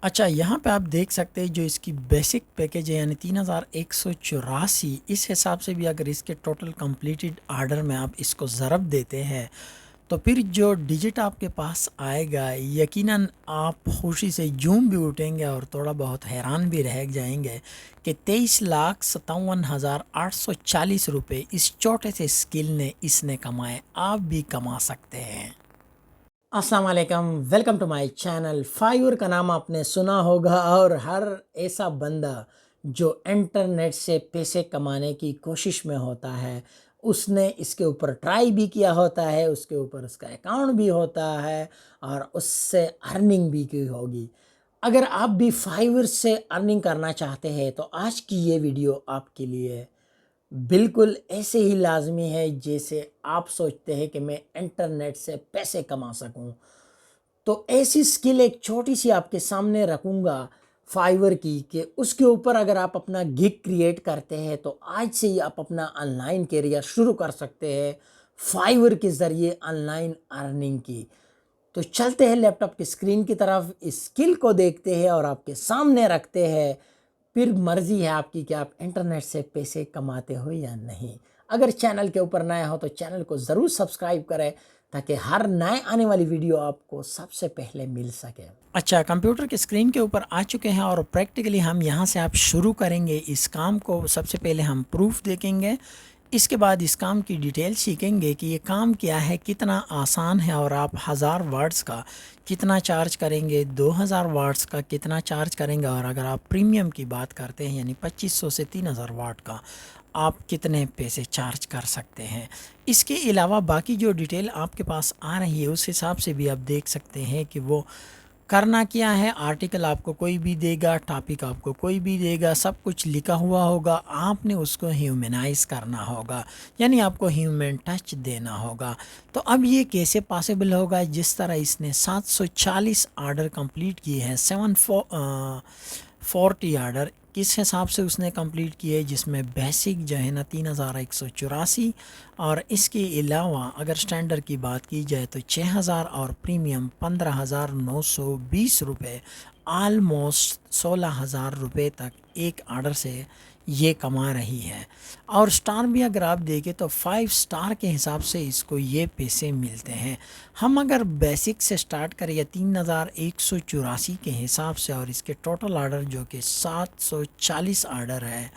अच्छा, यहाँ पे आप देख सकते हैं जो इसकी बेसिक पैकेज है यानी 3184, इस हिसाब से भी अगर इसके टोटल कंप्लीटेड आर्डर में आप इसको ज़रब देते हैं तो फिर जो डिजिट आपके पास आएगा यकीनन आप खुशी से झूम भी उठेंगे और थोड़ा बहुत हैरान भी रह जाएंगे कि 23,57,840 रुपये इस छोटे से स्किल ने इसने कमाए, आप भी कमा सकते हैं। अस्सलाम वालेकुम, welcome to my channel. Fiverr का नाम आपने सुना होगा और हर ऐसा बंदा जो इंटरनेट से पैसे कमाने की कोशिश में होता है उसने इसके ऊपर ट्राई भी किया होता है, उसके ऊपर उसका अकाउंट भी होता है और उससे अर्निंग भी की होगी। अगर आप भी फाइवर से अर्निंग करना चाहते हैं तो आज की ये वीडियो आपके लिए है। बिल्कुल ऐसे ही लाज़मी है जैसे आप सोचते हैं कि मैं इंटरनेट से पैसे कमा सकूं। तो ऐसी स्किल एक छोटी-सी आपके सामने रखूँगा फाइवर की कि उसके ऊपर अगर आप अपना गिग क्रिएट करते हैं तो आज से ही आप अपना ऑनलाइन करियर शुरू कर सकते हैं फाइवर के ज़रिए ऑनलाइन अर्निंग की। तो चलते हैं लैपटॉप की स्क्रीन की तरफ, इस स्किल को देखते हैं और आपके सामने रखते हैं। फिर मर्ज़ी है आपकी कि आप इंटरनेट से पैसे कमाते हो या नहीं। अगर चैनल के ऊपर नया हो तो चैनल को ज़रूर सब्सक्राइब करें ताकि हर नए आने वाली वीडियो आपको सबसे पहले मिल सके। अच्छा, कंप्यूटर की स्क्रीन के ऊपर आ चुके हैं और प्रैक्टिकली हम यहाँ से आप शुरू करेंगे इस काम को। सबसे पहले हम प्रूफ देखेंगे, इसके बाद इस काम की डिटेल सीखेंगे कि ये काम क्या है, कितना आसान है और आप 1000 वाट्स का कितना चार्ज करेंगे, 2000 वाट्स का कितना चार्ज करेंगे और अगर आप प्रीमियम की बात करते हैं यानी 2500 से 3000 वाट का आप कितने पैसे चार्ज कर सकते हैं। इसके अलावा बाकी जो डिटेल आपके पास आ रही है उस हिसाब से भी आप देख सकते हैं कि वो करना क्या है। आर्टिकल आपको कोई भी देगा, टॉपिक आपको कोई भी देगा, सब कुछ लिखा हुआ होगा, आपने उसको ह्यूमनाइज करना होगा यानी आपको ह्यूमन टच देना होगा। तो अब ये कैसे पॉसिबल होगा, जिस तरह इसने 740 आर्डर कंप्लीट किए हैं, 740 आर्डर किस हिसाब से उसने कंप्लीट किए, जिसमें बेसिक जो है ना 3184 और इसके अलावा अगर स्टैंडर्ड की बात की जाए तो 6000 और प्रीमियम 15,920 रुपये, आलमोस्ट 16,000 रुपये तक एक आर्डर से ये कमा रही है। और स्टार भी अगर आप देखें तो 5 स्टार के हिसाब से इसको ये पैसे मिलते हैं। हम अगर बेसिक से स्टार्ट करें या 3184 के हिसाब से और इसके टोटल आर्डर जो कि 740 आर्डर है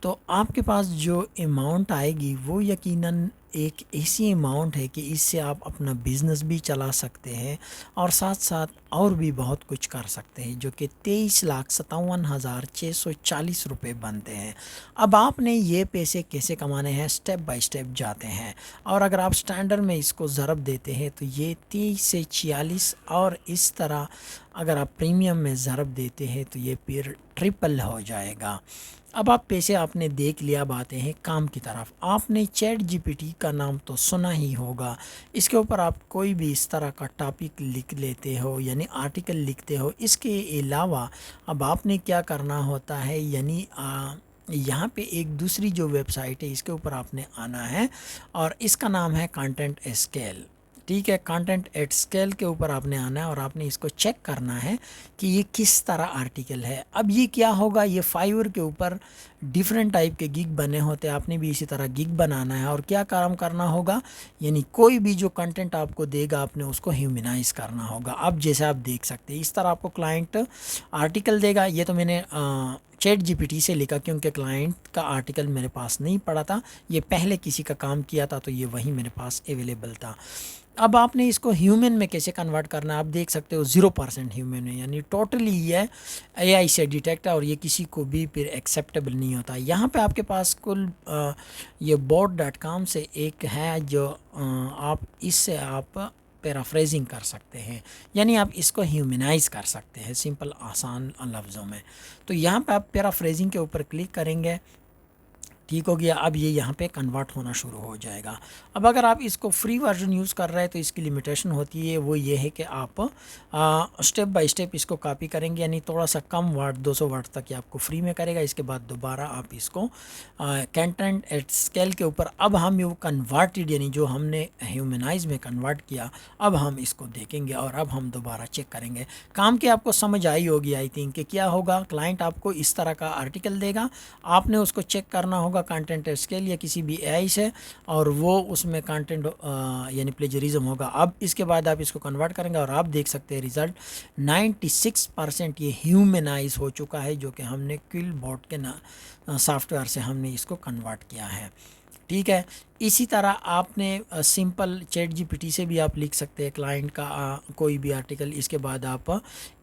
तो आपके पास जो अमाउंट आएगी वो यकीनन एक ऐसी अमाउंट है कि इससे आप अपना बिज़नेस भी चला सकते हैं और साथ साथ और भी बहुत कुछ कर सकते हैं, जो कि 23,57,640 रुपये बनते हैं। अब आपने ये पैसे कैसे कमाने हैं, स्टेप बाय स्टेप जाते हैं और अगर आप स्टैंडर्ड में इसको ज़रब देते हैं तो ये 30 से 46 और इस तरह अगर आप प्रीमियम में ज़रब देते हैं तो ये फिर ट्रिपल हो जाएगा। अब आप पैसे आपने देख लिया, अब आते हैं काम की तरफ। आपने चैट जीपीटी का नाम तो सुना ही होगा। इसके ऊपर आप कोई भी इस तरह का टॉपिक लिख लेते हो यानी आर्टिकल लिखते हो। इसके अलावा अब आपने क्या करना होता है यानी यहाँ पे एक दूसरी जो वेबसाइट है इसके ऊपर आपने आना है और इसका नाम है कंटेंट स्केल। ठीक है, कंटेंट एट स्केल के ऊपर आपने आना है और आपने इसको चेक करना है कि ये किस तरह आर्टिकल है। अब ये क्या होगा, ये फाइवर के ऊपर डिफरेंट टाइप के गिग बने होते हैं, आपने भी इसी तरह गिग बनाना है और क्या काम करना होगा यानी कोई भी जो कंटेंट आपको देगा आपने उसको ह्यूमनाइज करना होगा। अब जैसे आप देख सकते हैं इस तरह आपको क्लाइंट आर्टिकल देगा। ये तो मैंने चैट जीपीटी से लिखा क्योंकि क्लाइंट का आर्टिकल मेरे पास नहीं पड़ा था, ये पहले किसी का काम किया था तो ये वही मेरे पास अवेलेबल था। अब आपने इसको ह्यूमन में कैसे कन्वर्ट करना है, आप देख सकते हो 0% ह्यूमन है यानी टोटली ये एआई से डिटेक्ट है और ये किसी को भी फिर एक्सेप्टेबल नहीं होता। यहाँ पे आपके पास कुल ये bot.com से एक है जो आप इससे आप पैराफ्रेजिंग कर सकते हैं यानी आप इसको ह्यूमनाइज कर सकते हैं सिंपल आसान लफ्ज़ों में। तो यहाँ पे आप पैराफ्रेजिंग के ऊपर क्लिक करेंगे ठीक हो गया। अब ये यहाँ पे कन्वर्ट होना शुरू हो जाएगा। अब अगर आप इसको फ्री वर्जन यूज़ कर रहे हैं तो इसकी लिमिटेशन होती है, वो ये है कि आप स्टेप बाय स्टेप इसको कॉपी करेंगे, यानी थोड़ा सा कम वर्ड 200 वर्ड तक ये आपको फ्री में करेगा। इसके बाद दोबारा आप इसको कंटेंट एट स्केल के ऊपर अब हम ये कन्वर्टेड यानी जो हमने ह्यूमनाइज में कन्वर्ट किया अब हम इसको देखेंगे और अब हम दोबारा चेक करेंगे। काम की आपको समझ आई होगी आई थिंक कि क्या होगा। क्लाइंट आपको इस तरह का आर्टिकल देगा, आपने उसको चेक करना होगा कंटेंट स्केल या किसी भी एआई से, और वो उसमें कंटेंट यानी प्लेजरिज्म होगा। अब इसके बाद आप इसको कन्वर्ट करेंगे और आप देख सकते हैं रिज़ल्ट 96% ये ह्यूमनाइज हो चुका है, जो कि हमने क्विलबॉट के सॉफ्टवेयर से हमने इसको कन्वर्ट किया है। ठीक है, इसी तरह आपने सिंपल चैट जीपीटी से भी आप लिख सकते हैं क्लाइंट का कोई भी आर्टिकल। इसके बाद आप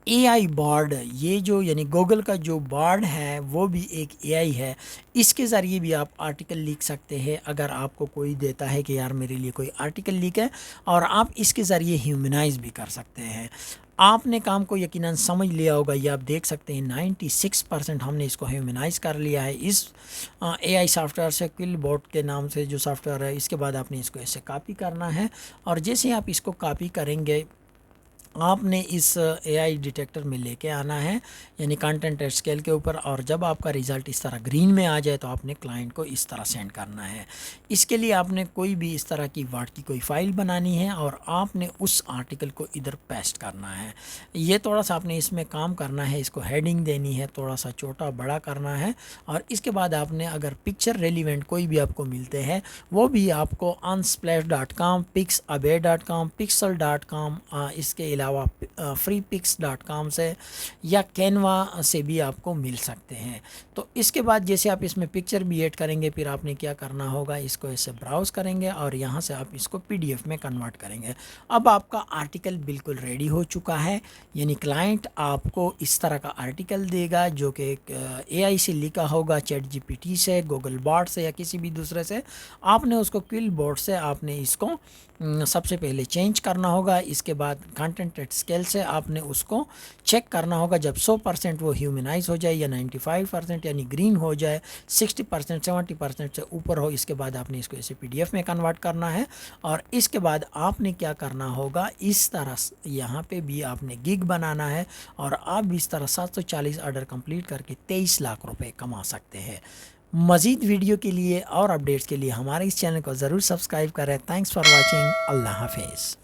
एआई बॉर्ड, ये जो यानी गूगल का जो बॉर्ड है वो भी एक एआई है, इसके ज़रिए भी आप आर्टिकल लिख सकते हैं। अगर आपको कोई देता है कि यार मेरे लिए कोई आर्टिकल लिख है, और आप इसके ज़रिए ह्यूमनाइज भी कर सकते हैं। आपने काम को यकीनन समझ लिया होगा। ये आप देख सकते हैं 96% हमने इसको ह्यूमनाइज कर लिया है इस एआई सॉफ्टवेयर से, क्विलबॉट के नाम से जो सॉफ्टवेयर है। इसके बाद आपने इसको ऐसे कॉपी करना है, और जैसे आप इसको कॉपी करेंगे आपने इस एआई डिटेक्टर में लेके आना है, यानी कंटेंट एट स्केल के ऊपर। और जब आपका रिज़ल्ट इस तरह ग्रीन में आ जाए तो आपने क्लाइंट को इस तरह सेंड करना है। इसके लिए आपने कोई भी इस तरह की वर्ड की कोई फ़ाइल बनानी है और आपने उस आर्टिकल को इधर पेस्ट करना है। ये थोड़ा सा आपने इसमें काम करना है, इसको हेडिंग देनी है, थोड़ा सा छोटा बड़ा करना है। और इसके बाद आपने अगर पिक्चर रेलिवेंट कोई भी आपको मिलते हैं वो भी आपको unsplash.com, pixabay.com, pixel.com, इसके अलावा freepix.com से या कैनवा से भी आपको मिल सकते हैं। तो इसके बाद जैसे आप इसमें पिक्चर भी ऐड करेंगे, फिर आपने क्या करना होगा, इसको ऐसे ब्राउज़ करेंगे और यहाँ से आप इसको पीडीएफ में कन्वर्ट करेंगे। अब आपका आर्टिकल बिल्कुल रेडी हो चुका है, यानी क्लाइंट आपको इस तरह का आर्टिकल देगा जो कि एआई से लिखा होगा, चैट जीपीटी से, गूगल बॉट से या किसी भी दूसरे से। आपने उसको क्विलबॉट से आपने इसको सबसे पहले चेंज करना होगा। इसके बाद कंटेंट एट स्केल से आपने उसको चेक करना होगा। जब 100% वो ह्यूमनाइज हो जाए या 95% यानी ग्रीन हो जाए, 60% 70% से ऊपर हो, इसके बाद आपने इसको ऐसे पीडीएफ में कन्वर्ट करना है। और इसके बाद आपने क्या करना होगा, इस तरह यहाँ पे भी आपने गिग बनाना है और आप भी इस तरह 740 ऑर्डर कंप्लीट करके 23 लाख रुपए कमा सकते हैं। मज़ीद वीडियो के लिए और अपडेट्स के लिए हमारे इस चैनल को ज़रूर सब्सक्राइब करें। Thanks for watching. अल्लाह हाफिज़।